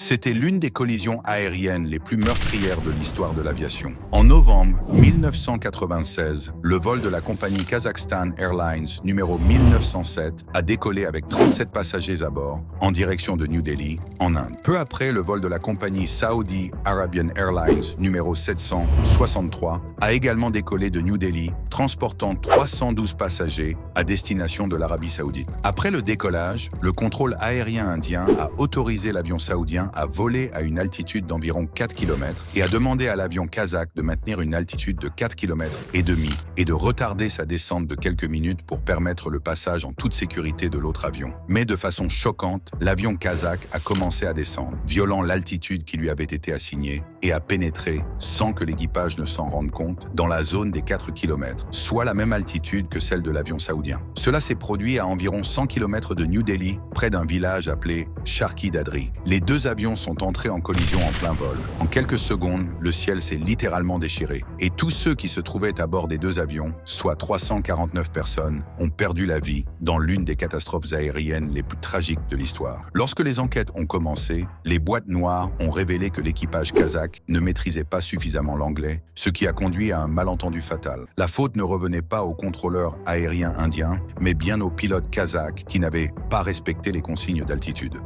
C'était l'une des collisions aériennes les plus meurtrières de l'histoire de l'aviation. En novembre 1996, le vol de la compagnie Kazakhstan Airlines numéro 1907 a décollé avec 37 passagers à bord en direction de New Delhi, en Inde. Peu après, le vol de la compagnie Saudi Arabian Airlines numéro 763 a également décollé de New Delhi, transportant 312 passagers à destination de l'Arabie Saoudite. Après le décollage, le contrôle aérien indien a autorisé l'avion saoudien à voler à une altitude d'environ 4 km et a demandé à l'avion kazakh de maintenir une altitude de 4 km et demi et de retarder sa descente de quelques minutes pour permettre le passage en toute sécurité de l'autre avion. Mais de façon choquante, l'avion kazakh a commencé à descendre, violant l'altitude qui lui avait été assignée et a pénétré, sans que l'équipage ne s'en rende compte, dans la zone des 4 km, soit la même altitude que celle de l'avion saoudien. Cela s'est produit à environ 100 km de New Delhi, près d'un village appelé Charki Dadri. Les deux avions sont entrés en collision en plein vol. En quelques secondes, le ciel s'est littéralement déchiré. Et tous ceux qui se trouvaient à bord des deux avions, soit 349 personnes, ont perdu la vie dans l'une des catastrophes aériennes les plus tragiques de l'histoire. Lorsque les enquêtes ont commencé, les boîtes noires ont révélé que l'équipage kazakh ne maîtrisait pas suffisamment l'anglais, ce qui a conduit à un malentendu fatal. La faute ne revenait pas aux contrôleurs aériens indiens, mais bien aux pilotes kazakhs qui n'avaient pas respecté les consignes d'altitude.